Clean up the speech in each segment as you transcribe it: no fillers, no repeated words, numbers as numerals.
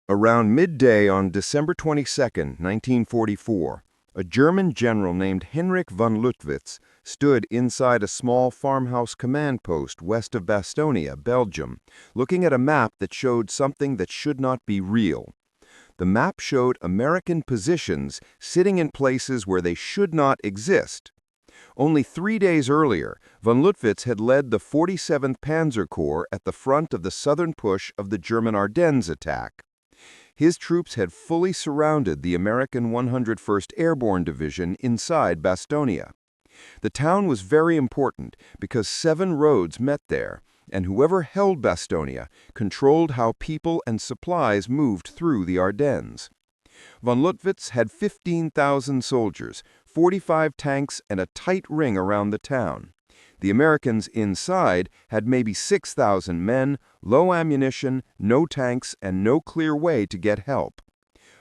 Around midday on December 22, 1944, a German general named Heinrich von Luttwitz stood inside a small farmhouse command post west of Bastonia, Belgium, looking at a map that showed something that should not be real. The map showed American positions sitting in places where they should not exist. Only 3 days earlier, von Luttwitz had led the 47th Panzer Corps at the front of the southern push of the German Ardennes attack. His troops had fully surrounded the American 101st Airborne Division inside Bastonia. The town was very important because 7 roads met there, and whoever held Bastonia controlled how people and supplies moved through the Ardennes. Von Luttwitz had 15,000 soldiers, 45 tanks, and a tight ring around the town. The Americans inside had maybe 6,000 men, low ammunition, no tanks, and no clear way to get help.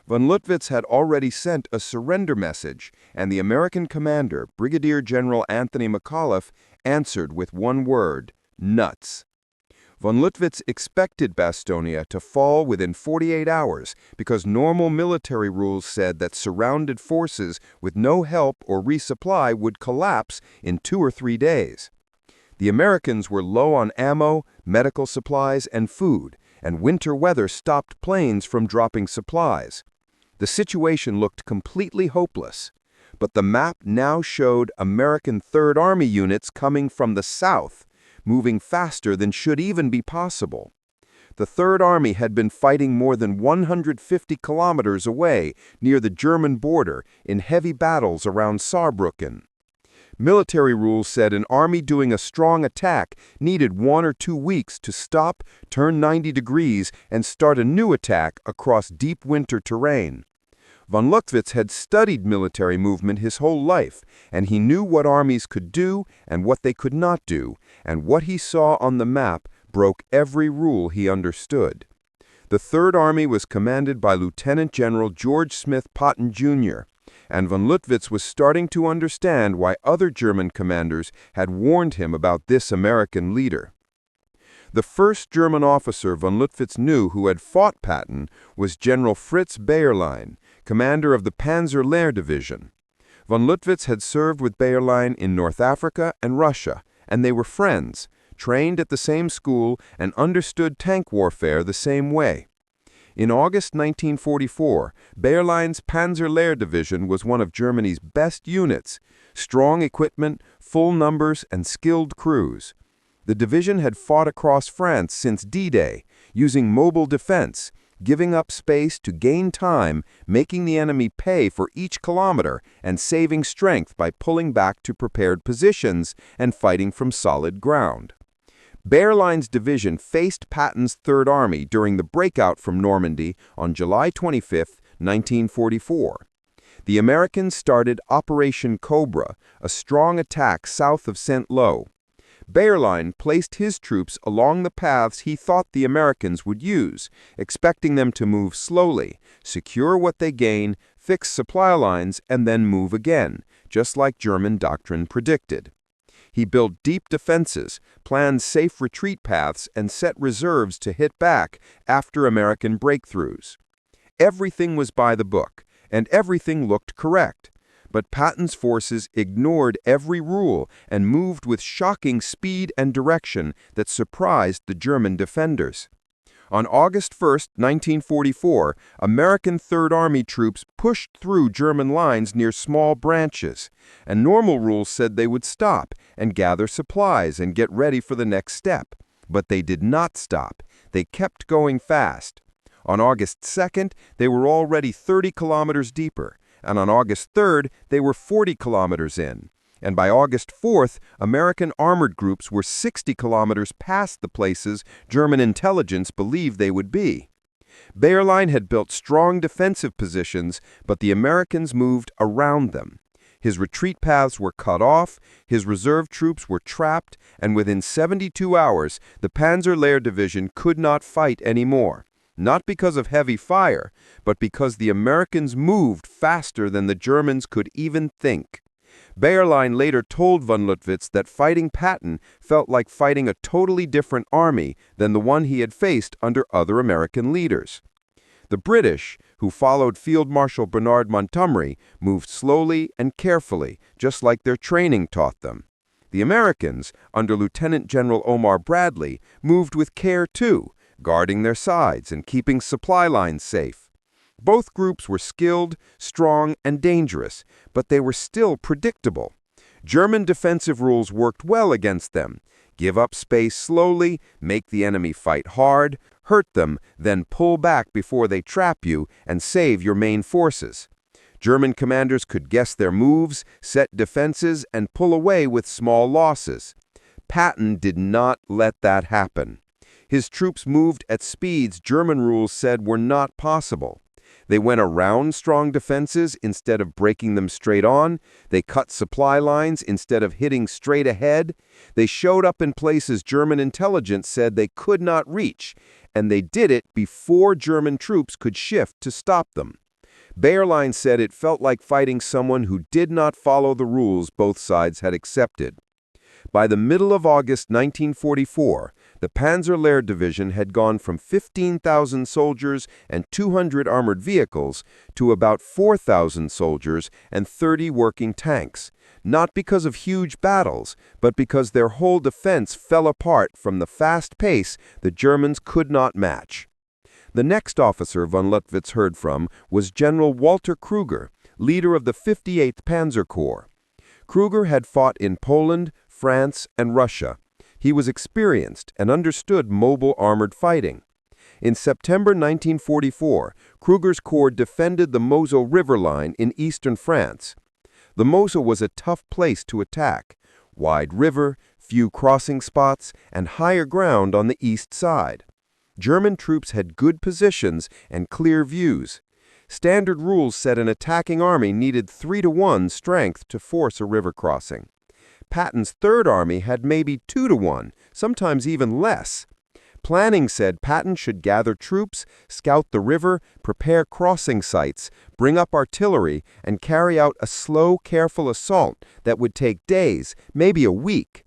Von Luttwitz had already sent a surrender message, and the American commander, Brigadier General Anthony McAuliffe, answered with one word: nuts. Von Luttwitz expected Bastonia to fall within 48 hours because normal military rules said that surrounded forces with no help or resupply would collapse in 2 or 3 days. The Americans were low on ammo, medical supplies, and food, and winter weather stopped planes from dropping supplies. The situation looked completely hopeless, but the map now showed American Third Army units coming from the south, moving faster than should even be possible. The Third Army had been fighting more than 150 kilometers away near the German border in heavy battles around Saarbrücken. Military rules said an army doing a strong attack needed 1 or 2 weeks to stop, turn 90 degrees, and start a new attack across deep winter terrain. Von Luttwitz had studied military movement his whole life, and he knew what armies could do and what they could not do, and what he saw on the map broke every rule he understood. The Third Army was commanded by Lieutenant General George Smith Patton, Jr., and von Luttwitz was starting to understand why other German commanders had warned him about this American leader. The first German officer von Luttwitz knew who had fought Patton was General Fritz Bayerlein, commander of the Panzer Lehr Division. Von Luttwitz had served with Bayerlein in North Africa and Russia, and they were friends, trained at the same school, and understood tank warfare the same way. In August 1944, Bayerlein's Panzer Lehr Division was one of Germany's best units, strong equipment, full numbers, and skilled crews. The division had fought across France since D-Day, using mobile defense, giving up space to gain time, making the enemy pay for each kilometer, and saving strength by pulling back to prepared positions and fighting from solid ground. Bayerlein's division faced Patton's Third Army during the breakout from Normandy on July 25, 1944. The Americans started Operation Cobra, a strong attack south of Saint-Lô. Bayerlein placed his troops along the paths he thought the Americans would use, expecting them to move slowly, secure what they gain, fix supply lines, and then move again, just like German doctrine predicted. He built deep defenses, planned safe retreat paths, and set reserves to hit back after American breakthroughs. Everything was by the book, and everything looked correct. But Patton's forces ignored every rule and moved with shocking speed and direction that surprised the German defenders. On August 1, 1944, American Third Army troops pushed through German lines near small branches, and normal rules said they would stop and gather supplies and get ready for the next step. But they did not stop. They kept going fast. On August 2nd, they were already 30 kilometers deeper, and on August 3rd, they were 40 kilometers in. And by August 4th, American armored groups were 60 kilometers past the places German intelligence believed they would be. Bayerlein had built strong defensive positions, but the Americans moved around them. His retreat paths were cut off, his reserve troops were trapped, and within 72 hours, the Panzer Lehr Division could not fight anymore. Not because of heavy fire, but because the Americans moved faster than the Germans could even think. Bayerlein later told von Luttwitz that fighting Patton felt like fighting a totally different army than the one he had faced under other American leaders. The British, who followed Field Marshal Bernard Montgomery, moved slowly and carefully, just like their training taught them. The Americans, under Lieutenant General Omar Bradley, moved with care too, guarding their sides and keeping supply lines safe. Both groups were skilled, strong, and dangerous, but they were still predictable. German defensive rules worked well against them. Give up space slowly, make the enemy fight hard, hurt them, then pull back before they trap you and save your main forces. German commanders could guess their moves, set defenses, and pull away with small losses. Patton did not let that happen. His troops moved at speeds German rules said were not possible. They went around strong defenses instead of breaking them straight on. They cut supply lines instead of hitting straight ahead. They showed up in places German intelligence said they could not reach, and they did it before German troops could shift to stop them. Bayerlein said it felt like fighting someone who did not follow the rules both sides had accepted. By the middle of August 1944, the Panzer-Lehr Division had gone from 15,000 soldiers and 200 armored vehicles to about 4,000 soldiers and 30 working tanks, not because of huge battles, but because their whole defense fell apart from the fast pace the Germans could not match. The next officer von Lüttwitz heard from was General Walter Kruger, leader of the 58th Panzer Corps. Kruger had fought in Poland, France, and Russia. He was experienced and understood mobile armored fighting. In September 1944, Kruger's corps defended the Moselle River line in eastern France. The Moselle was a tough place to attack: wide river, few crossing spots, and higher ground on the east side. German troops had good positions and clear views. Standard rules said an attacking army needed 3-to-1 strength to force a river crossing. Patton's Third Army had maybe 2-to-1, sometimes even less. Planning said Patton should gather troops, scout the river, prepare crossing sites, bring up artillery, and carry out a slow, careful assault that would take days, maybe a week.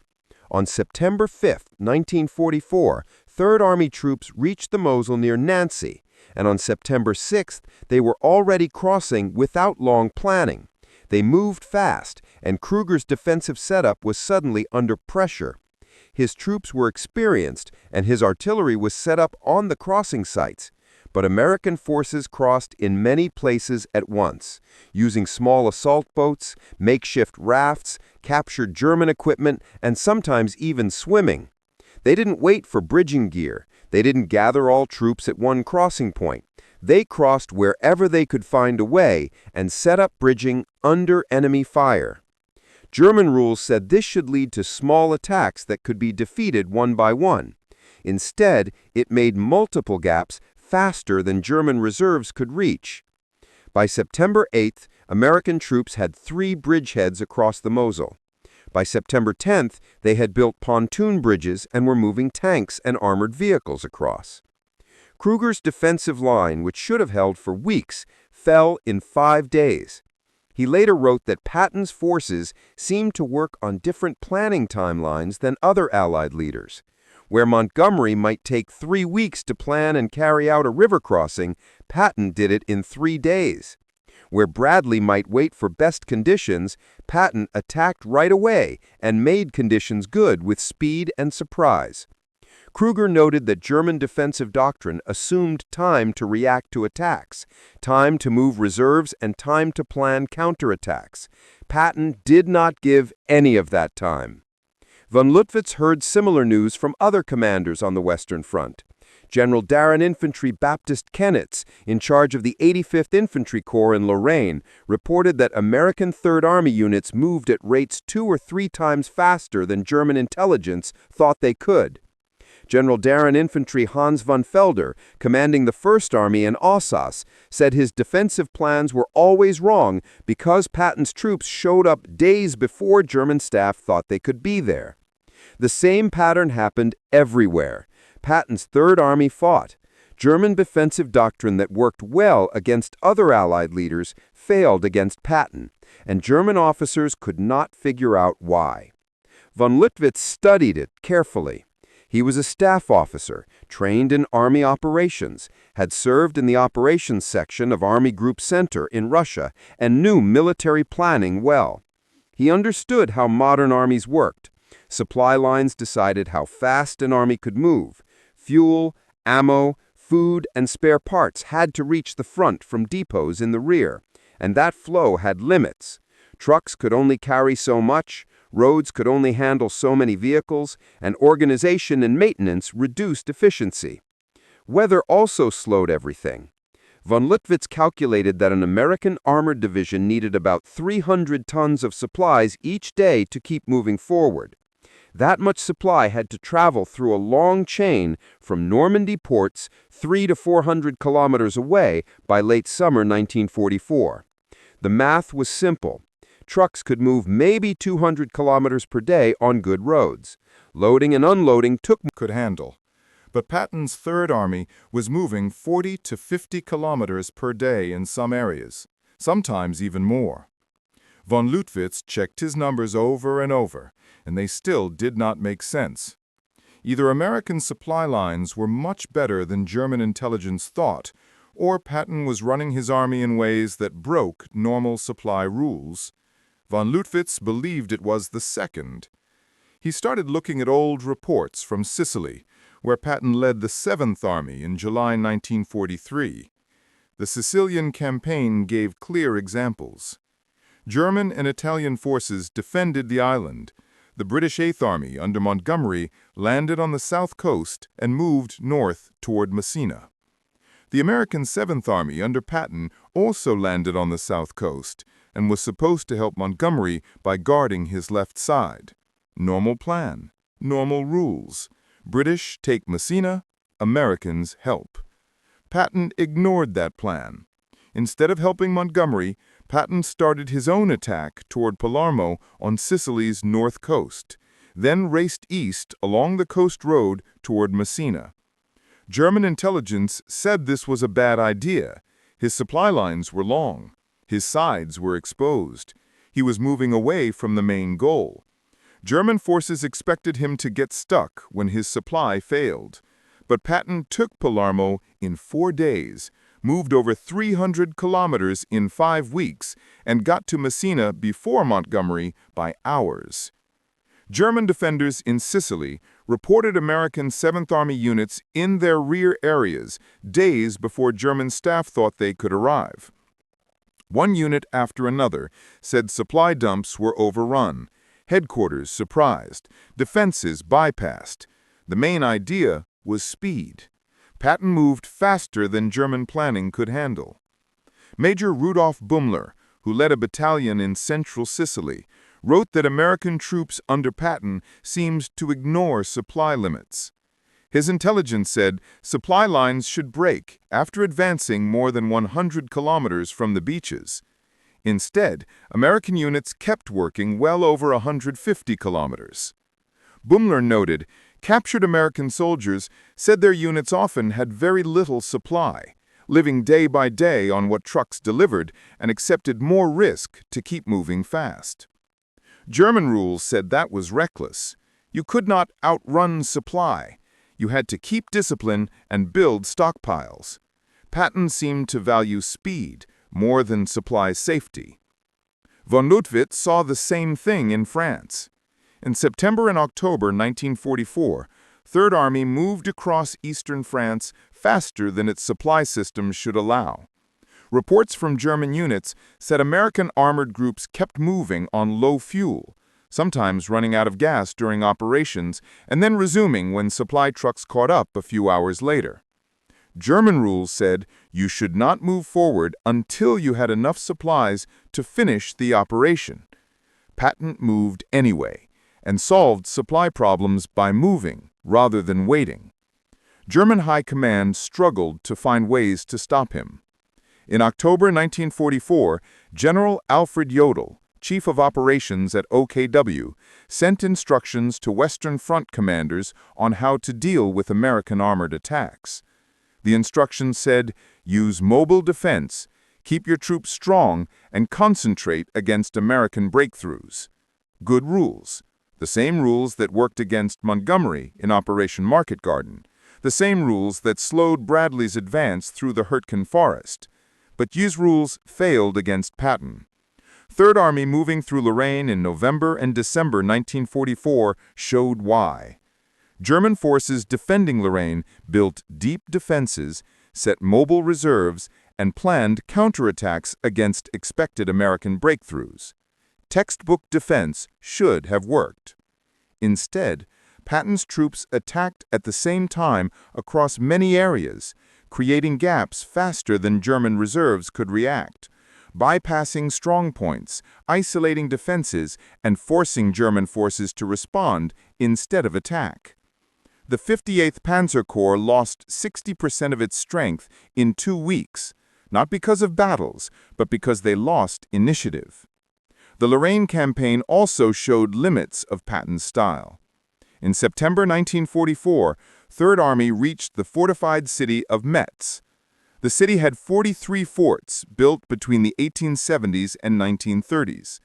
On September 5, 1944, Third Army troops reached the Moselle near Nancy, and on September 6th, they were already crossing without long planning. They moved fast, and Kruger's defensive setup was suddenly under pressure. His troops were experienced, and his artillery was set up on the crossing sites. But American forces crossed in many places at once, using small assault boats, makeshift rafts, captured German equipment, and sometimes even swimming. They didn't wait for bridging gear. They didn't gather all troops at one crossing point. They crossed wherever they could find a way and set up bridging under enemy fire. German rules said this should lead to small attacks that could be defeated one by one. Instead, it made multiple gaps faster than German reserves could reach. By September 8th, American troops had 3 bridgeheads across the Moselle. By September 10th, they had built pontoon bridges and were moving tanks and armored vehicles across. Kruger's defensive line, which should have held for weeks, fell in 5 days. He later wrote that Patton's forces seemed to work on different planning timelines than other Allied leaders. Where Montgomery might take 3 weeks to plan and carry out a river crossing, Patton did it in 3 days. Where Bradley might wait for best conditions, Patton attacked right away and made conditions good with speed and surprise. Kruger noted that German defensive doctrine assumed time to react to attacks, time to move reserves, and time to plan counterattacks. Patton did not give any of that time. Von Lüttwitz heard similar news from other commanders on the Western Front. General Darren Infantry Baptist Kennitz, in charge of the 85th Infantry Corps in Lorraine, reported that American Third Army units moved at rates 2 or 3 times faster than German intelligence thought they could. General Darren Infantry Hans von Felder, commanding the First Army in Alsace, said his defensive plans were always wrong because Patton's troops showed up days before German staff thought they could be there. The same pattern happened everywhere. Patton's Third Army fought. German defensive doctrine that worked well against other Allied leaders failed against Patton, and German officers could not figure out why. Von Lüttwitz studied it carefully. He was a staff officer, trained in Army operations, had served in the operations section of Army Group Center in Russia, and knew military planning well. He understood how modern armies worked. Supply lines decided how fast an army could move. Fuel, ammo, food, and spare parts had to reach the front from depots in the rear, and that flow had limits. Trucks could only carry so much, roads could only handle so many vehicles, and organization and maintenance reduced efficiency. Weather also slowed everything. Von Lüttwitz calculated that an American armored division needed about 300 tons of supplies each day to keep moving forward. That much supply had to travel through a long chain from Normandy ports 300 to 400 kilometers away by late summer 1944. The math was simple. Trucks could move maybe 200 kilometers per day on good roads. Loading and unloading could handle. But Patton's Third Army was moving 40 to 50 kilometers per day in some areas, sometimes even more. Von Lüttwitz checked his numbers over and over, and they still did not make sense. Either American supply lines were much better than German intelligence thought, or Patton was running his army in ways that broke normal supply rules. Von Lüttwitz believed it was the second. He started looking at old reports from Sicily, where Patton led the Seventh Army in July 1943. The Sicilian campaign gave clear examples. German and Italian forces defended the island. The British Eighth Army under Montgomery landed on the south coast and moved north toward Messina. The American Seventh Army under Patton also landed on the south coast and was supposed to help Montgomery by guarding his left side. Normal plan, normal rules. British take Messina, Americans help. Patton ignored that plan. Instead of helping Montgomery, Patton started his own attack toward Palermo on Sicily's north coast, then raced east along the coast road toward Messina. German intelligence said this was a bad idea. His supply lines were long. His sides were exposed. He was moving away from the main goal. German forces expected him to get stuck when his supply failed. But Patton took Palermo in 4 days, moved over 300 kilometers in 5 weeks, and got to Messina before Montgomery by hours. German defenders in Sicily reported American Seventh Army units in their rear areas days before German staff thought they could arrive. One unit after another said supply dumps were overrun, headquarters surprised, defenses bypassed. The main idea was speed. Patton moved faster than German planning could handle. Major Rudolf Bummler, who led a battalion in central Sicily, wrote that American troops under Patton seemed to ignore supply limits. His intelligence said supply lines should break after advancing more than 100 kilometers from the beaches. Instead, American units kept working well over 150 kilometers. Bummler noted, captured American soldiers said their units often had very little supply, living day by day on what trucks delivered and accepted more risk to keep moving fast. German rules said that was reckless. You could not outrun supply. You had to keep discipline and build stockpiles. Patton seemed to value speed more than supply safety. Von Lüttwitz saw the same thing in France. In September and October 1944, Third Army moved across eastern France faster than its supply system should allow. Reports from German units said American armored groups kept moving on low fuel, sometimes running out of gas during operations and then resuming when supply trucks caught up a few hours later. German rules said you should not move forward until you had enough supplies to finish the operation. Patton moved anyway and solved supply problems by moving rather than waiting. German High Command struggled to find ways to stop him. In October 1944, General Alfred Jodl, Chief of Operations at OKW, sent instructions to Western Front commanders on how to deal with American armored attacks. The instructions said, use mobile defense, keep your troops strong, and concentrate against American breakthroughs. Good rules. The same rules that worked against Montgomery in Operation Market Garden. The same rules that slowed Bradley's advance through the Hurtgen Forest. But these rules failed against Patton. Third Army moving through Lorraine in November and December 1944 showed why. German forces defending Lorraine built deep defenses, set mobile reserves, and planned counterattacks against expected American breakthroughs. Textbook defense should have worked. Instead, Patton's troops attacked at the same time across many areas, creating gaps faster than German reserves could react, bypassing strongpoints, isolating defenses, and forcing German forces to respond instead of attack. The 58th Panzer Corps lost 60% of its strength in 2 weeks, not because of battles, but because they lost initiative. The Lorraine campaign also showed limits of Patton's style. In September 1944, Third Army reached the fortified city of Metz. The city had 43 forts built between the 1870s and 1930s.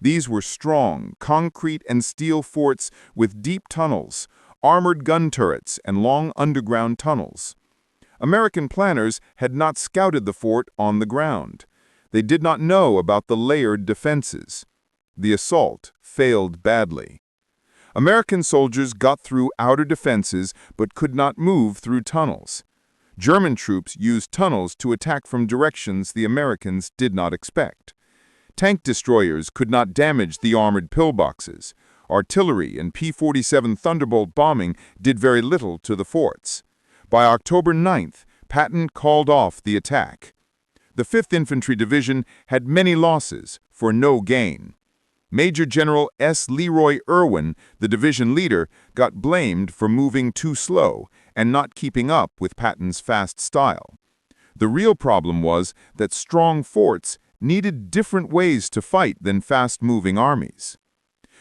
These were strong, concrete and steel forts with deep tunnels, armored gun turrets, and long underground tunnels. American planners had not scouted the fort on the ground. They did not know about the layered defenses. The assault failed badly. American soldiers got through outer defenses but could not move through tunnels. German troops used tunnels to attack from directions the Americans did not expect. Tank destroyers could not damage the armored pillboxes. Artillery and P-47 Thunderbolt bombing did very little to the forts. By October 9th, Patton called off the attack. The 5th Infantry Division had many losses for no gain. Major General S. Leroy Irwin, the division leader, got blamed for moving too slow and not keeping up with Patton's fast style. The real problem was that strong forts needed different ways to fight than fast-moving armies.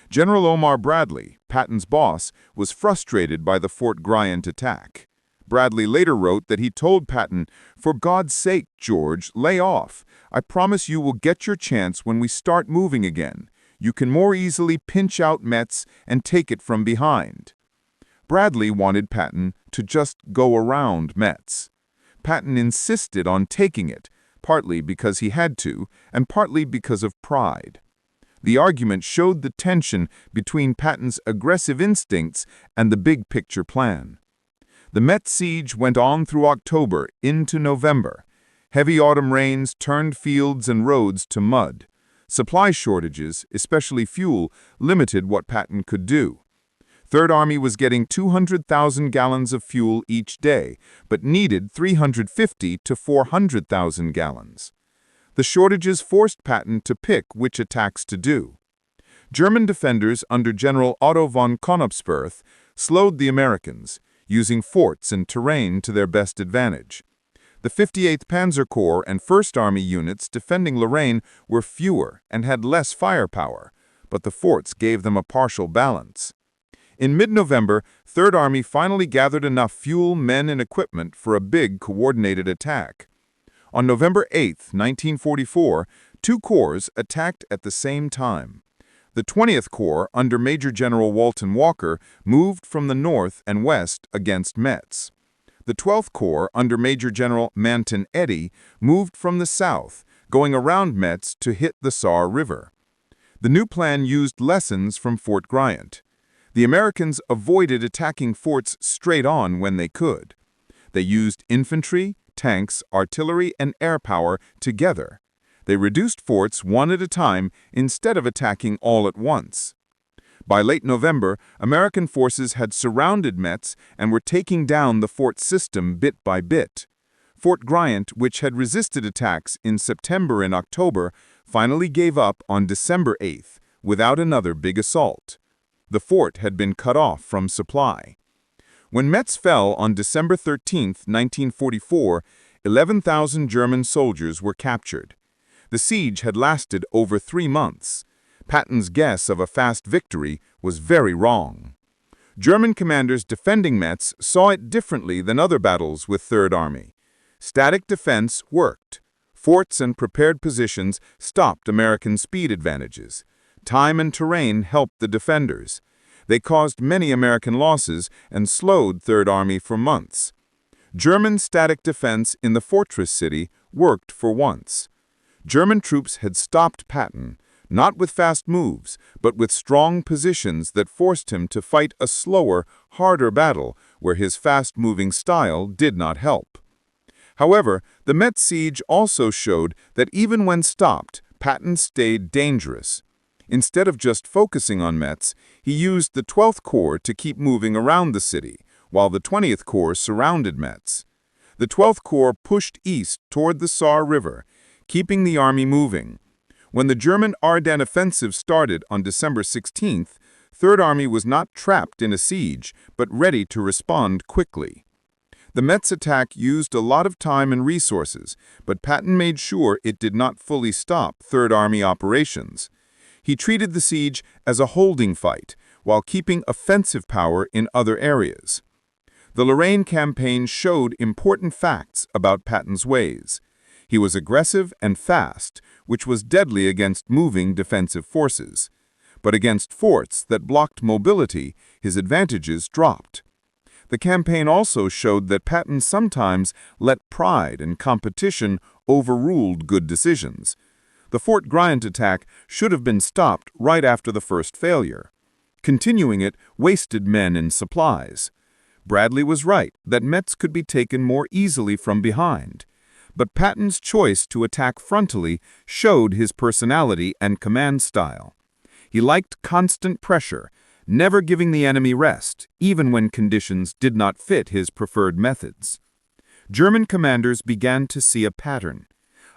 General Omar Bradley, Patton's boss, was frustrated by the Fort Bryant attack. Bradley later wrote that he told Patton, "For God's sake, George, lay off. I promise you will get your chance when we start moving again. You can more easily pinch out Metz and take it from behind." Bradley wanted Patton to just go around Metz. Patton insisted on taking it, partly because he had to, and partly because of pride. The argument showed the tension between Patton's aggressive instincts and the big-picture plan. The Metz siege went on through October into November. Heavy autumn rains turned fields and roads to mud. Supply shortages, especially fuel, limited what Patton could do. Third Army was getting 200,000 gallons of fuel each day, but needed 350 to 400,000 gallons. The shortages forced Patton to pick which attacks to do. German defenders under General Otto von Konigsberth slowed the Americans, using forts and terrain to their best advantage. The 58th Panzer Corps and 1st Army units defending Lorraine were fewer and had less firepower, but the forts gave them a partial balance. In mid-November, 3rd Army finally gathered enough fuel, men, and equipment for a big coordinated attack. On November 8, 1944, 2 corps attacked at the same time. The 20th Corps, under Major General Walton Walker, moved from the north and west against Metz. The 12th Corps, under Major General Manton Eddy, moved from the south, going around Metz to hit the Saar River. The new plan used lessons from Fort Bryant. The Americans avoided attacking forts straight on when they could. They used infantry, tanks, artillery, and air power together. They reduced forts one at a time instead of attacking all at once. By late November, American forces had surrounded Metz and were taking down the fort system bit by bit. Fort Bryant, which had resisted attacks in September and October, finally gave up on December 8th without another big assault. The fort had been cut off from supply. When Metz fell on December 13, 1944, 11,000 German soldiers were captured. The siege had lasted over 3 months. Patton's guess of a fast victory was very wrong. German commanders defending Metz saw it differently than other battles with Third Army. Static defense worked. Forts and prepared positions stopped American speed advantages. Time and terrain helped the defenders. They caused many American losses and slowed Third Army for months. German static defense in the fortress city worked for once. German troops had stopped Patton, not with fast moves, but with strong positions that forced him to fight a slower, harder battle where his fast-moving style did not help. However, the Metz siege also showed that even when stopped, Patton stayed dangerous. Instead of just focusing on Metz, he used the 12th Corps to keep moving around the city, while the 20th Corps surrounded Metz. The 12th Corps pushed east toward the Saar River, keeping the army moving. When the German Ardennes offensive started on December 16th, Third Army was not trapped in a siege, but ready to respond quickly. The Metz attack used a lot of time and resources, but Patton made sure it did not fully stop Third Army operations. He treated the siege as a holding fight, while keeping offensive power in other areas. The Lorraine campaign showed important facts about Patton's ways. He was aggressive and fast, which was deadly against moving defensive forces. But against forts that blocked mobility, his advantages dropped. The campaign also showed that Patton sometimes let pride and competition overruled good decisions. The Fort Griant attack should have been stopped right after the first failure. Continuing it wasted men and supplies. Bradley was right that Metz could be taken more easily from behind. But Patton's choice to attack frontally showed his personality and command style. He liked constant pressure, never giving the enemy rest, even when conditions did not fit his preferred methods. German commanders began to see a pattern.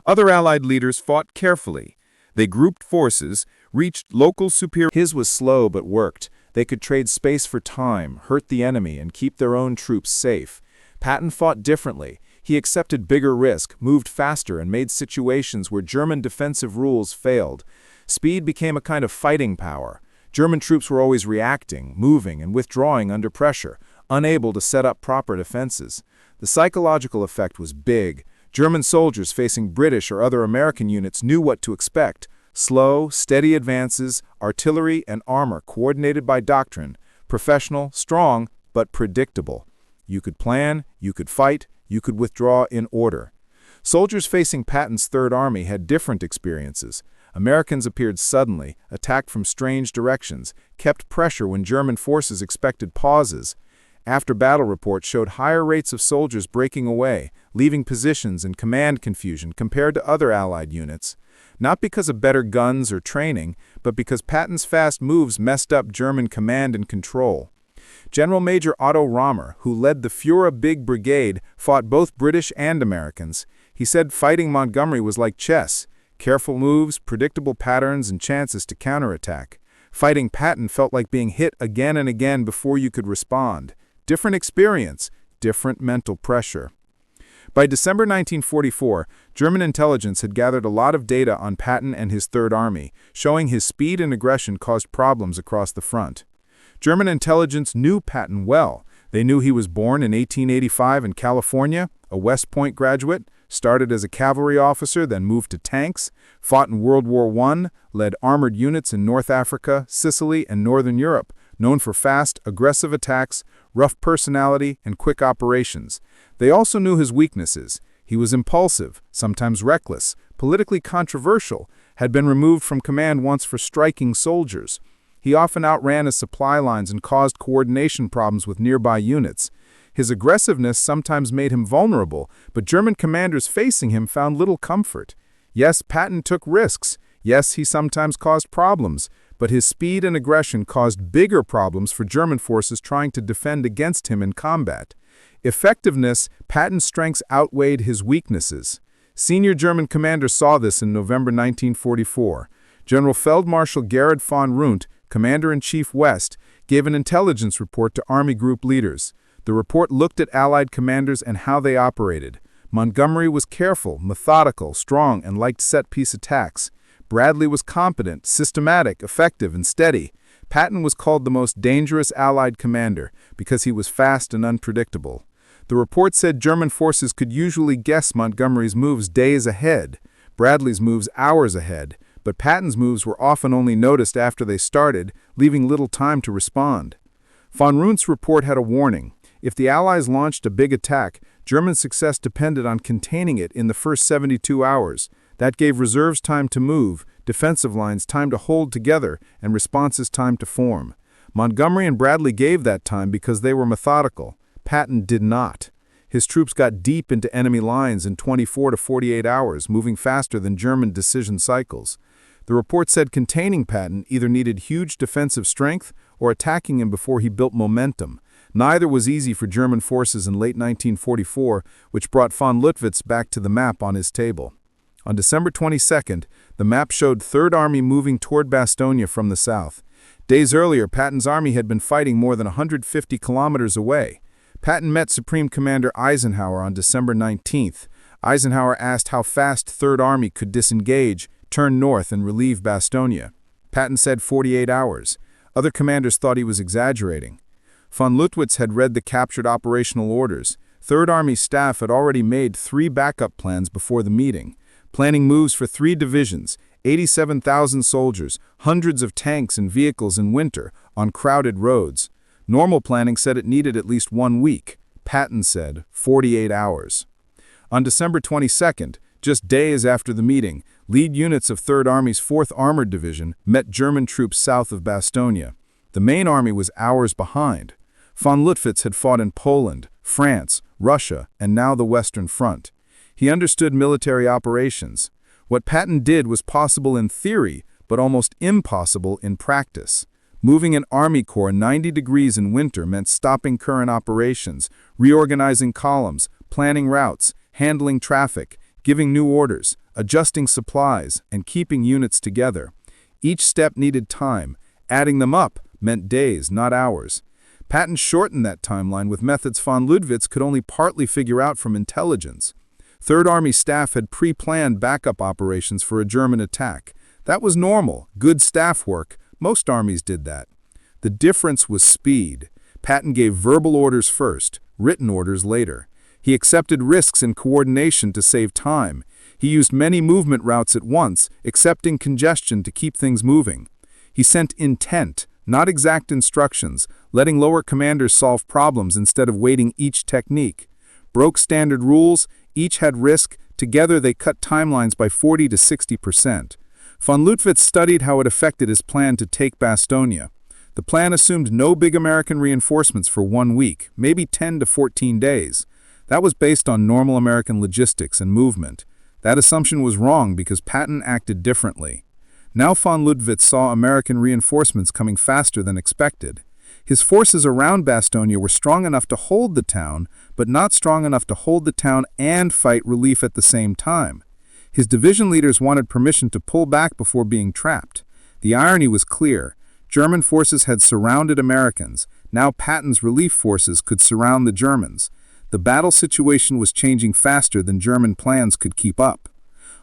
Other Allied leaders fought carefully. They grouped forces, reached local superior. His was slow but worked. They could trade space for time, hurt the enemy, and keep their own troops safe. Patton fought differently. He accepted bigger risk, moved faster, and made situations where German defensive rules failed. Speed became a kind of fighting power. German troops were always reacting, moving, and withdrawing under pressure, unable to set up proper defenses. The psychological effect was big. German soldiers facing British or other American units knew what to expect. Slow, steady advances, artillery and armor coordinated by doctrine, professional, strong, but predictable. You could plan, you could fight, you could withdraw in order. Soldiers facing Patton's Third Army had different experiences. Americans appeared suddenly, attacked from strange directions, kept pressure when German forces expected pauses. After-battle reports showed higher rates of soldiers breaking away, leaving positions and command confusion compared to other Allied units. Not because of better guns or training, but because Patton's fast moves messed up German command and control. General Major Otto Romer, who led the Führer Big Brigade, fought both British and Americans. He said fighting Montgomery was like chess. Careful moves, predictable patterns, and chances to counterattack. Fighting Patton felt like being hit again and again before you could respond. Different experience, different mental pressure. By December 1944, German intelligence had gathered a lot of data on Patton and his Third Army, showing his speed and aggression caused problems across the front. German intelligence knew Patton well. They knew he was born in 1885 in California, a West Point graduate, started as a cavalry officer, then moved to tanks, fought in World War I, led armored units in North Africa, Sicily, and Northern Europe, known for fast, aggressive attacks, rough personality, and quick operations. They also knew his weaknesses. He was impulsive, sometimes reckless, politically controversial, had been removed from command once for striking soldiers. He often outran his supply lines and caused coordination problems with nearby units. His aggressiveness sometimes made him vulnerable, but German commanders facing him found little comfort. Yes, Patton took risks. Yes, he sometimes caused problems, but his speed and aggression caused bigger problems for German forces trying to defend against him in combat. Effectiveness, Patton's strengths outweighed his weaknesses. Senior German commanders saw this in November 1944. General Feldmarschall Gerhard von Rundt, Commander-in-Chief West, gave an intelligence report to Army group leaders. The report looked at Allied commanders and how they operated. Montgomery was careful, methodical, strong, and liked set-piece attacks. Bradley was competent, systematic, effective, and steady. Patton was called the most dangerous Allied commander because he was fast and unpredictable. The report said German forces could usually guess Montgomery's moves days ahead, Bradley's moves hours ahead, but Patton's moves were often only noticed after they started, leaving little time to respond. Von Rundt's report had a warning. If the Allies launched a big attack, German success depended on containing it in the first 72 hours. That gave reserves time to move, defensive lines time to hold together, and responses time to form. Montgomery and Bradley gave that time because they were methodical. Patton did not. His troops got deep into enemy lines in 24 to 48 hours, moving faster than German decision cycles. The report said containing Patton either needed huge defensive strength or attacking him before he built momentum. Neither was easy for German forces in late 1944, which brought von Lüttwitz back to the map on his table. On December 22nd, the map showed Third Army moving toward Bastogne from the south. Days earlier, Patton's army had been fighting more than 150 kilometers away. Patton met Supreme Commander Eisenhower on December 19th. Eisenhower asked how fast Third Army could disengage, turn north, and relieve Bastogne. Patton said 48 hours. Other commanders thought he was exaggerating. Von Lüttwitz had read the captured operational orders. Third Army staff had already made 3 backup plans before the meeting, planning moves for 3 divisions, 87,000 soldiers, hundreds of tanks and vehicles in winter, on crowded roads. Normal planning said it needed at least 1 week. Patton said 48 hours. On December 22nd, just days after the meeting, lead units of Third Army's 4th Armored Division met German troops south of Bastogne. The main army was hours behind. Von Lüttwitz had fought in Poland, France, Russia, and now the Western Front. He understood military operations. What Patton did was possible in theory, but almost impossible in practice. Moving an army corps 90 degrees in winter meant stopping current operations, reorganizing columns, planning routes, handling traffic, giving new orders, adjusting supplies, and keeping units together. Each step needed time. Adding them up meant days, not hours. Patton shortened that timeline with methods von Lüttwitz could only partly figure out from intelligence. Third Army staff had pre-planned backup operations for a German attack. That was normal, good staff work. Most armies did that. The difference was speed. Patton gave verbal orders first, written orders later. He accepted risks in coordination to save time. He used many movement routes at once, accepting congestion to keep things moving. He sent intent, not exact instructions, letting lower commanders solve problems instead of weighting each technique. Broke standard rules, each had risk, together they cut timelines by 40 to 60%. Von Lüttwitz studied how it affected his plan to take Bastogne. The plan assumed no big American reinforcements for 1 week, maybe 10 to 14 days. That was based on normal American logistics and movement. That assumption was wrong because Patton acted differently. Now von Lüttwitz saw American reinforcements coming faster than expected. His forces around Bastogne were strong enough to hold the town, but not strong enough to hold the town and fight relief at the same time. His division leaders wanted permission to pull back before being trapped. The irony was clear. German forces had surrounded Americans. Now Patton's relief forces could surround the Germans. The battle situation was changing faster than German plans could keep up.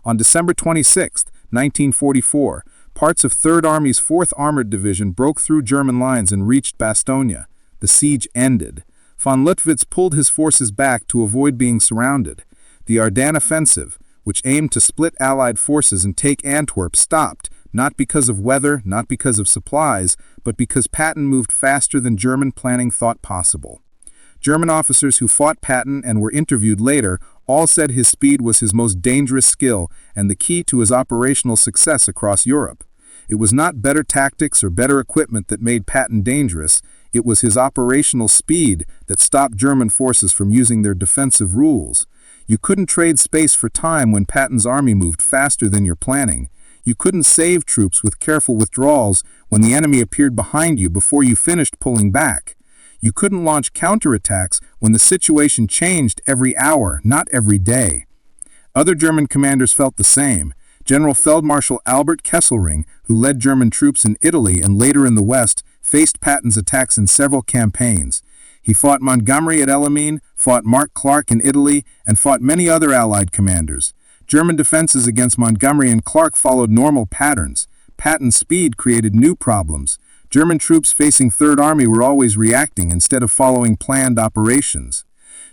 On December 26, 1944, parts of Third Army's 4th Armored Division broke through German lines and reached Bastogne. The siege ended. Von Lüttwitz pulled his forces back to avoid being surrounded. The Ardennes offensive, which aimed to split Allied forces and take Antwerp, stopped, not because of weather, not because of supplies, but because Patton moved faster than German planning thought possible. German officers who fought Patton and were interviewed later all said his speed was his most dangerous skill and the key to his operational success across Europe. It was not better tactics or better equipment that made Patton dangerous. It was his operational speed that stopped German forces from using their defensive rules. You couldn't trade space for time when Patton's army moved faster than your planning. You couldn't save troops with careful withdrawals when the enemy appeared behind you before you finished pulling back. You couldn't launch counterattacks when the situation changed every hour, not every day. Other German commanders felt the same. General Feldmarschall Albert Kesselring, who led German troops in Italy and later in the West, faced Patton's attacks in several campaigns. He fought Montgomery at El Alamein, fought Mark Clark in Italy, and fought many other Allied commanders. German defenses against Montgomery and Clark followed normal patterns. Patton's speed created new problems. German troops facing Third Army were always reacting instead of following planned operations.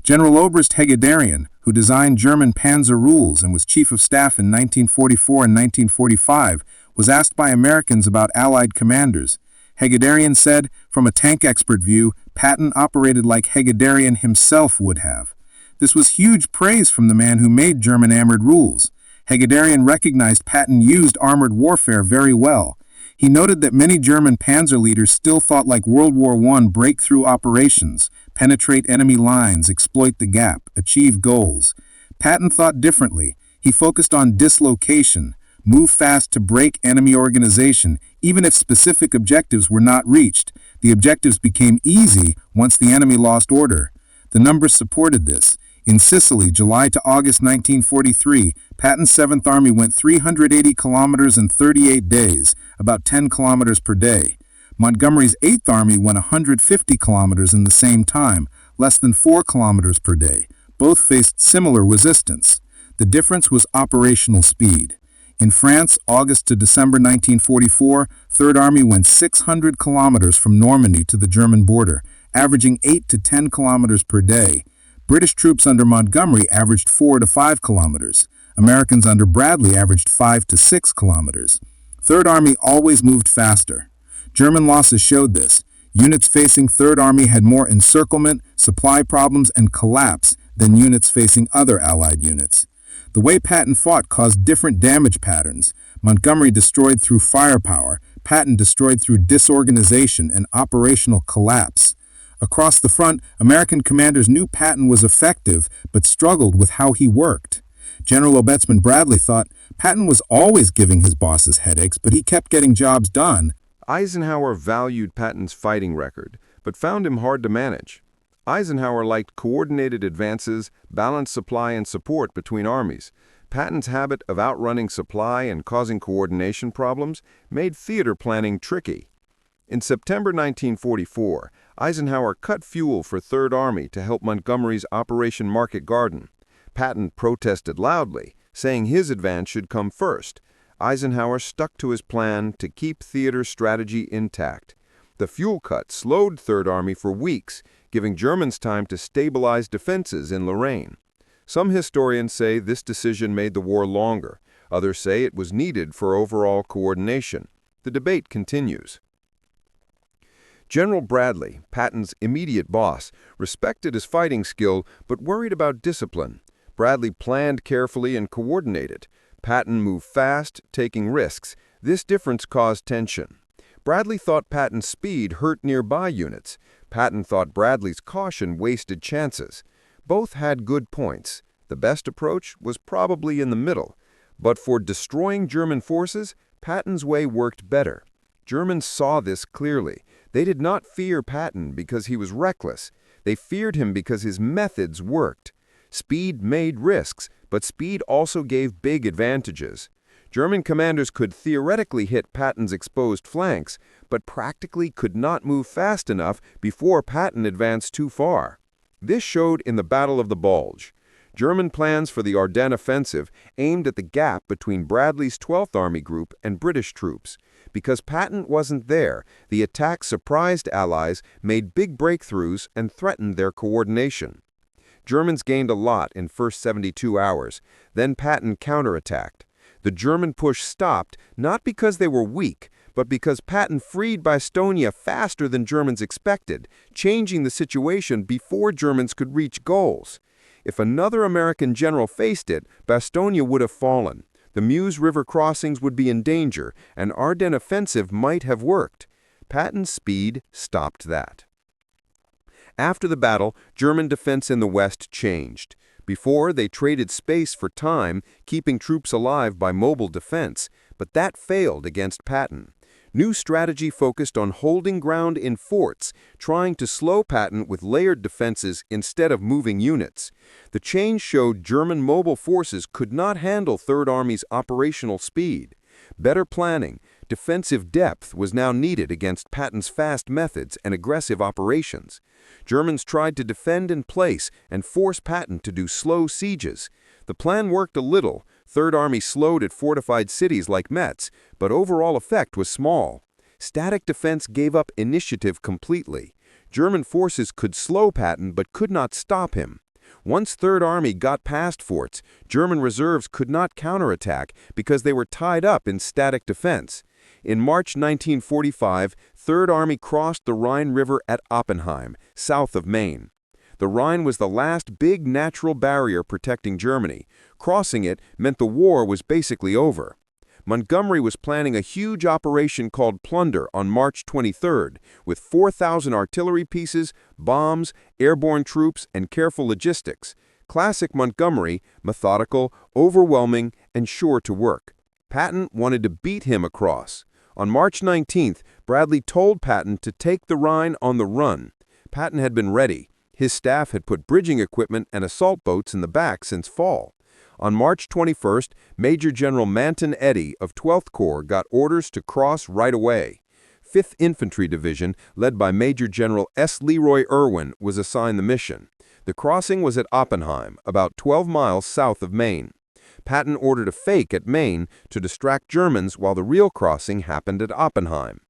General Oberst Hegedarian, who designed German panzer rules and was chief of staff in 1944 and 1945, was asked by Americans about Allied commanders. Hegedarian said, from a tank expert view, Patton operated like Hegedarian himself would have. This was huge praise from the man who made German armored rules. Hegedarian recognized Patton used armored warfare very well. He noted that many German panzer leaders still thought like World War I breakthrough operations, penetrate enemy lines, exploit the gap, achieve goals. Patton thought differently. He focused on dislocation, move fast to break enemy organization, even if specific objectives were not reached. The objectives became easy once the enemy lost order. The numbers supported this. In Sicily, July to August 1943, Patton's 7th Army went 380 kilometers in 38 days, about 10 kilometers per day. Montgomery's 8th Army went 150 kilometers in the same time, less than 4 kilometers per day. Both faced similar resistance. The difference was operational speed. In France, August to December 1944, 3rd Army went 600 kilometers from Normandy to the German border, averaging 8 to 10 kilometers per day. British troops under Montgomery averaged 4 to 5 kilometers. Americans under Bradley averaged 5 to 6 kilometers. 3rd Army always moved faster. German losses showed this. Units facing 3rd Army had more encirclement, supply problems, and collapse than units facing other Allied units. The way Patton fought caused different damage patterns. Montgomery destroyed through firepower, Patton destroyed through disorganization and operational collapse. Across the front, American commanders knew Patton was effective, but struggled with how he worked. General Obetsman Bradley thought Patton was always giving his bosses headaches, but he kept getting jobs done. Eisenhower valued Patton's fighting record, but found him hard to manage. Eisenhower liked coordinated advances, balanced supply and support between armies. Patton's habit of outrunning supply and causing coordination problems made theater planning tricky. In September 1944, Eisenhower cut fuel for 3rd Army to help Montgomery's Operation Market Garden. Patton protested loudly, saying his advance should come first. Eisenhower stuck to his plan to keep theater strategy intact. The fuel cut slowed 3rd Army for weeks, giving Germans time to stabilize defenses in Lorraine. Some historians say this decision made the war longer. Others say it was needed for overall coordination. The debate continues. General Bradley, Patton's immediate boss, respected his fighting skill but worried about discipline. Bradley planned carefully and coordinated. Patton moved fast, taking risks. This difference caused tension. Bradley thought Patton's speed hurt nearby units. Patton thought Bradley's caution wasted chances. Both had good points. The best approach was probably in the middle. But for destroying German forces, Patton's way worked better. Germans saw this clearly. They did not fear Patton because he was reckless. They feared him because his methods worked. Speed made risks, but speed also gave big advantages. German commanders could theoretically hit Patton's exposed flanks, but practically could not move fast enough before Patton advanced too far. This showed in the Battle of the Bulge. German plans for the Ardennes offensive aimed at the gap between Bradley's 12th Army Group and British troops. Because Patton wasn't there, the attack surprised Allies, made big breakthroughs, and threatened their coordination. Germans gained a lot in first 72 hours. Then Patton counterattacked. The German push stopped not because they were weak, but because Patton freed Bastogne faster than Germans expected, changing the situation before Germans could reach goals. If another American general faced it, Bastogne would have fallen. The Meuse River crossings would be in danger, and Ardennes offensive might have worked. Patton's speed stopped that. After the battle, German defense in the West changed. Before, they traded space for time, keeping troops alive by mobile defense, but that failed against Patton. New strategy focused on holding ground in forts, trying to slow Patton with layered defenses instead of moving units. The change showed German mobile forces could not handle 3rd Army's operational speed. Better planning, defensive depth was now needed against Patton's fast methods and aggressive operations. Germans tried to defend in place and force Patton to do slow sieges. The plan worked a little. 3rd Army slowed at fortified cities like Metz, but overall effect was small. Static defense gave up initiative completely. German forces could slow Patton but could not stop him. Once Third Army got past forts, German reserves could not counterattack because they were tied up in static defense. In March 1945, Third Army crossed the Rhine River at Oppenheim, south of Maine. The Rhine was the last big natural barrier protecting Germany. Crossing it meant the war was basically over. Montgomery was planning a huge operation called Plunder on March 23rd, with 4,000 artillery pieces, bombs, airborne troops, and careful logistics. Classic Montgomery, methodical, overwhelming, and sure to work. Patton wanted to beat him across. On March 19th, Bradley told Patton to take the Rhine on the run. Patton had been ready. His staff had put bridging equipment and assault boats in the back since fall. On March 21st, Major General Manton Eddy of 12th Corps got orders to cross right away. 5th Infantry Division, led by Major General S. Leroy Irwin, was assigned the mission. The crossing was at Oppenheim, about 12 miles south of Maine. Patton ordered a fake at Maine to distract Germans while the real crossing happened at Oppenheim.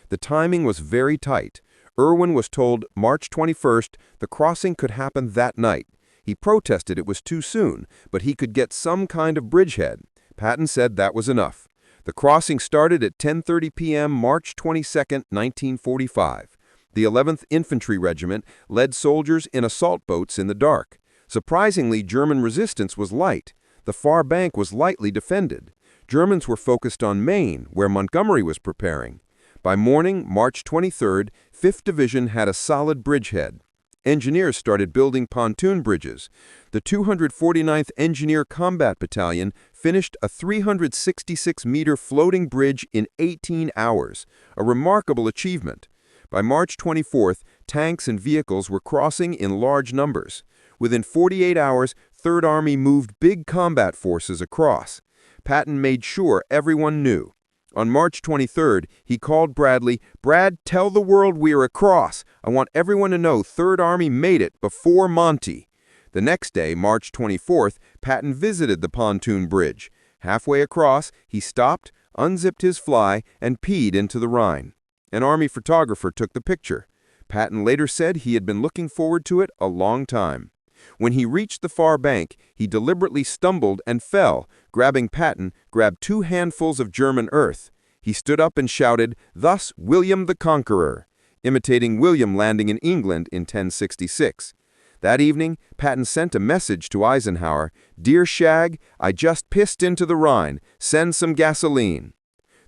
The timing was very tight. Irwin was told March 21st the crossing could happen that night. He protested it was too soon, but he could get some kind of bridgehead. Patton said that was enough. The crossing started at 10:30 p.m. March 22, 1945. The 11th Infantry Regiment led soldiers in assault boats in the dark. Surprisingly, German resistance was light. The far bank was lightly defended. Germans were focused on Maine, where Montgomery was preparing. By morning, March 23rd, 5th Division had a solid bridgehead. Engineers started building pontoon bridges. The 249th Engineer Combat Battalion finished a 366-meter floating bridge in 18 hours, a remarkable achievement. By March 24th, tanks and vehicles were crossing in large numbers. Within 48 hours, Third Army moved big combat forces across. Patton made sure everyone knew. On March 23rd, he called Bradley, "Brad, tell the world we are across. I want everyone to know Third Army made it before Monty." The next day, March 24th, Patton visited the pontoon bridge. Halfway across, he stopped, unzipped his fly, and peed into the Rhine. An Army photographer took the picture. Patton later said he had been looking forward to it a long time. When he reached the far bank, he deliberately stumbled and fell. Grabbing Patton, grabbed 2 handfuls of German earth. He stood up and shouted, "Thus William the Conqueror," imitating William landing in England in 1066. That evening, Patton sent a message to Eisenhower, "Dear Shag, I just pissed into the Rhine. Send some gasoline."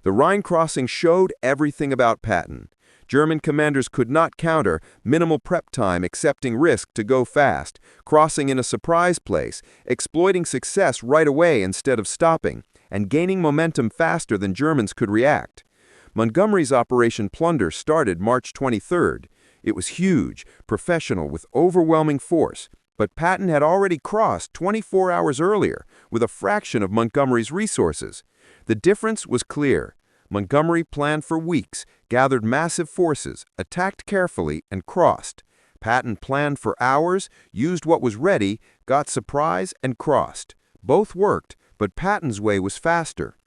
The Rhine crossing showed everything about Patton. German commanders could not counter, minimal prep time accepting risk to go fast, crossing in a surprise place, exploiting success right away instead of stopping, and gaining momentum faster than Germans could react. Montgomery's Operation Plunder started March 23rd. It was huge, professional, with overwhelming force, but Patton had already crossed 24 hours earlier with a fraction of Montgomery's resources. The difference was clear. Montgomery planned for weeks, gathered massive forces, attacked carefully, and crossed. Patton planned for hours, used what was ready, got surprise, and crossed. Both worked, but Patton's way was faster.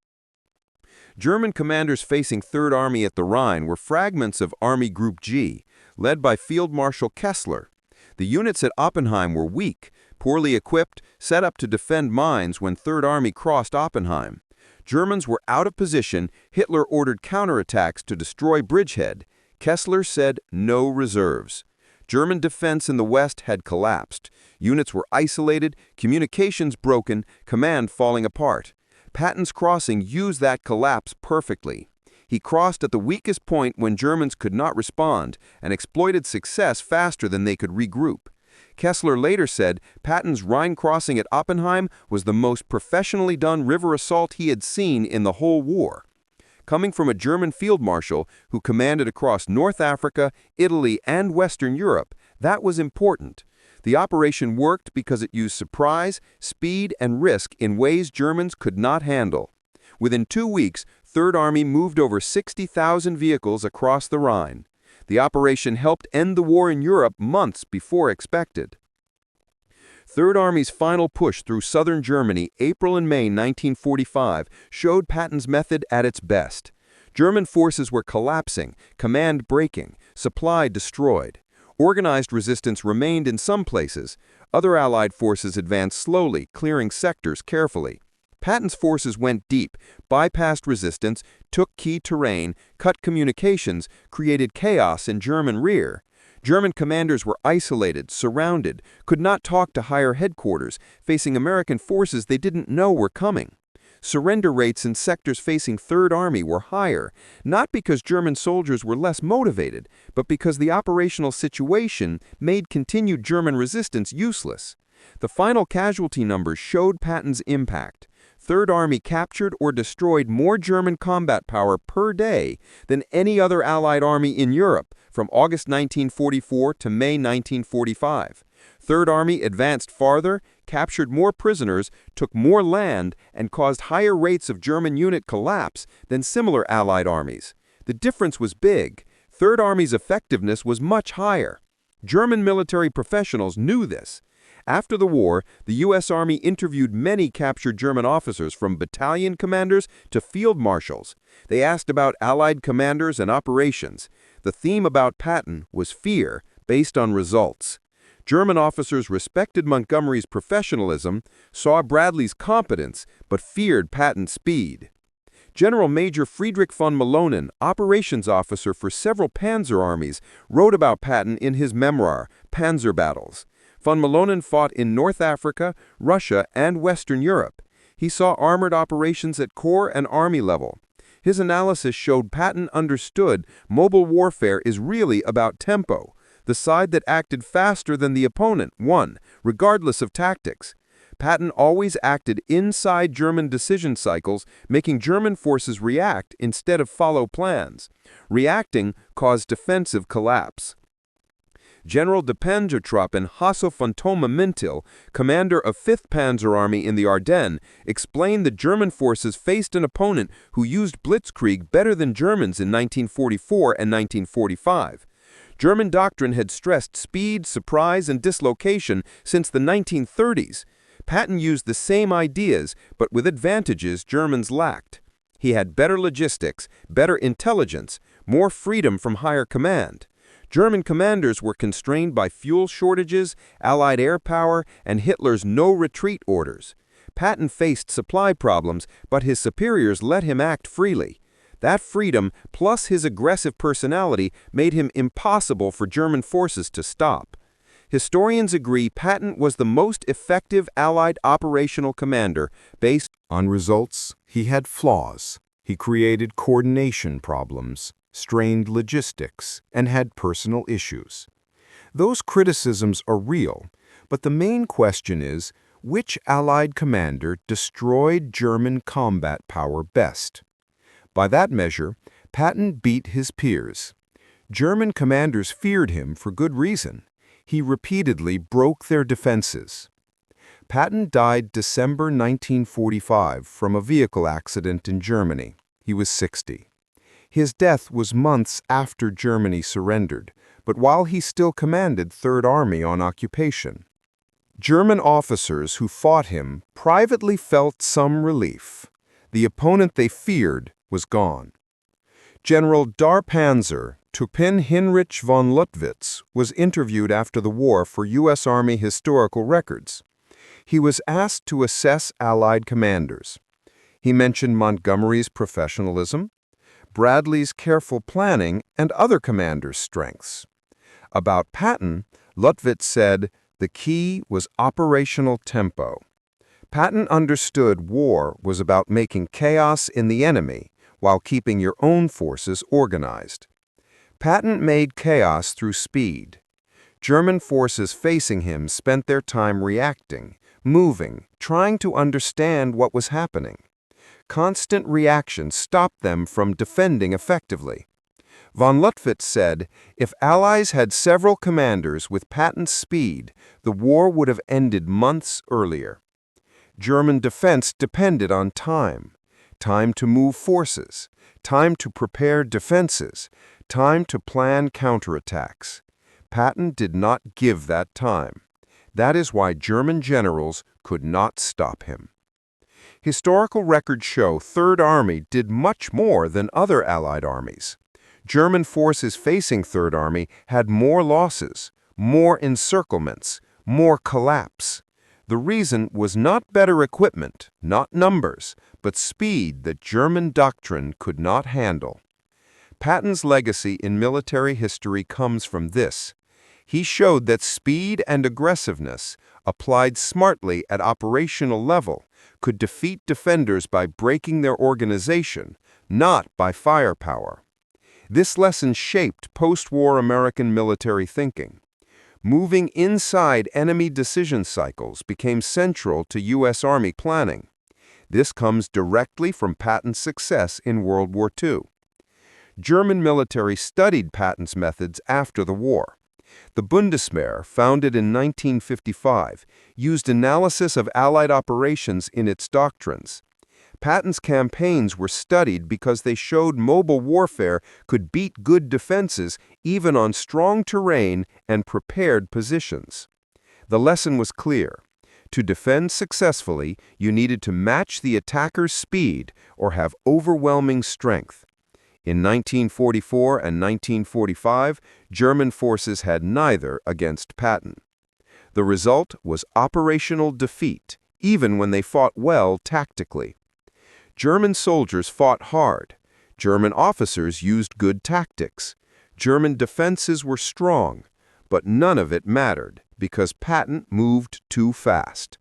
German commanders facing Third Army at the Rhine were fragments of Army Group G, led by Field Marshal Kessler. The units at Oppenheim were weak, poorly equipped, set up to defend mines when Third Army crossed Oppenheim. Germans were out of position. Hitler ordered counterattacks to destroy Bridgehead. Kessler said no reserves. German defense in the west had collapsed. Units were isolated, communications broken, command falling apart. Patton's crossing used that collapse perfectly. He crossed at the weakest point when Germans could not respond and exploited success faster than they could regroup. Kessler later said Patton's Rhine crossing at Oppenheim was the most professionally done river assault he had seen in the whole war. Coming from a German field marshal who commanded across North Africa, Italy, and Western Europe, that was important. The operation worked because it used surprise, speed, and risk in ways Germans could not handle. Within 2 weeks, Third Army moved over 60,000 vehicles across the Rhine. The operation helped end the war in Europe months before expected. Third Army's final push through southern Germany, April and May 1945, showed Patton's method at its best. German forces were collapsing, command breaking, supply destroyed. Organized resistance remained in some places. Other Allied forces advanced slowly, clearing sectors carefully. Patton's forces went deep, bypassed resistance, took key terrain, cut communications, created chaos in German rear. German commanders were isolated, surrounded, could not talk to higher headquarters, facing American forces they didn't know were coming. Surrender rates in sectors facing Third Army were higher, not because German soldiers were less motivated, but because the operational situation made continued German resistance useless. The final casualty numbers showed Patton's impact. Third Army captured or destroyed more German combat power per day than any other Allied army in Europe from August 1944 to May 1945. Third Army advanced farther, captured more prisoners, took more land, and caused higher rates of German unit collapse than similar Allied armies. The difference was big. Third Army's effectiveness was much higher. German military professionals knew this. After the war, the U.S. Army interviewed many captured German officers, from battalion commanders to field marshals. They asked about Allied commanders and operations. The theme about Patton was fear, based on results. German officers respected Montgomery's professionalism, saw Bradley's competence, but feared Patton's speed. General Major Friedrich von Mallonen, operations officer for several panzer armies, wrote about Patton in his memoir, Panzer Battles. Von Mallonen fought in North Africa, Russia, and Western Europe. He saw armored operations at corps and army level. His analysis showed Patton understood mobile warfare is really about tempo. The side that acted faster than the opponent won, regardless of tactics. Patton always acted inside German decision cycles, making German forces react instead of follow plans. Reacting caused defensive collapse. General de Panzertruppen Hasso von Thoma-Mintil, commander of 5th Panzer Army in the Ardennes, explained the German forces faced an opponent who used blitzkrieg better than Germans in 1944 and 1945. German doctrine had stressed speed, surprise, and dislocation since the 1930s. Patton used the same ideas, but with advantages Germans lacked. He had better logistics, better intelligence, more freedom from higher command. German commanders were constrained by fuel shortages, Allied air power, and Hitler's no-retreat orders. Patton faced supply problems, but his superiors let him act freely. That freedom, plus his aggressive personality, made him impossible for German forces to stop. Historians agree Patton was the most effective Allied operational commander based on results. He had flaws. He created coordination problems, strained logistics, and had personal issues. Those criticisms are real, but the main question is, which Allied commander destroyed German combat power best? By that measure, Patton beat his peers. German commanders feared him for good reason. He repeatedly broke their defenses. Patton died December 1945 from a vehicle accident in Germany. He was 60. His death was months after Germany surrendered, but while he still commanded Third Army on occupation. German officers who fought him privately felt some relief. The opponent they feared was gone. General Der Panzer Tuppen Heinrich von Luttwitz was interviewed after the war for U.S. Army historical records. He was asked to assess Allied commanders. He mentioned Montgomery's professionalism, Bradley's careful planning, and other commanders' strengths. About Patton, Luttwitz said, the key was operational tempo. Patton understood war was about making chaos in the enemy while keeping your own forces organized. Patton made chaos through speed. German forces facing him spent their time reacting, moving, trying to understand what was happening. Constant reaction stopped them from defending effectively. Von Luttwitz said, if Allies had several commanders with Patton's speed, the war would have ended months earlier. German defense depended on time. Time to move forces, time to prepare defenses, time to plan counterattacks. Patton did not give that time. That is why German generals could not stop him. Historical records show Third Army did much more than other Allied armies. German forces facing Third Army had more losses, more encirclements, more collapse. The reason was not better equipment, not numbers, but speed that German doctrine could not handle. Patton's legacy in military history comes from this. He showed that speed and aggressiveness, applied smartly at operational level, could defeat defenders by breaking their organization, not by firepower. This lesson shaped post-war American military thinking. Moving inside enemy decision cycles became central to U.S. Army planning. This comes directly from Patton's success in World War II. German military studied Patton's methods after the war. The Bundeswehr, founded in 1955, used analysis of Allied operations in its doctrines. Patton's campaigns were studied because they showed mobile warfare could beat good defenses even on strong terrain and prepared positions. The lesson was clear. To defend successfully, you needed to match the attacker's speed or have overwhelming strength. In 1944 and 1945, German forces had neither against Patton. The result was operational defeat, even when they fought well tactically. German soldiers fought hard. German officers used good tactics. German defenses were strong, but none of it mattered because Patton moved too fast.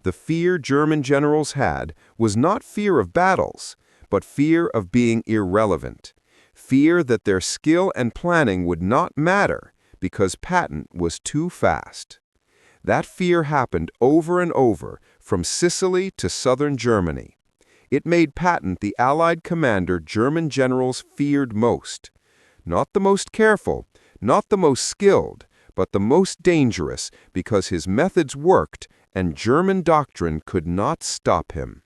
The fear German generals had was not fear of battles, but fear of being irrelevant. Fear that their skill and planning would not matter because Patton was too fast. That fear happened over and over, from Sicily to southern Germany. It made Patton the Allied commander German generals feared most. Not the most careful, not the most skilled, but the most dangerous because his methods worked and German doctrine could not stop him.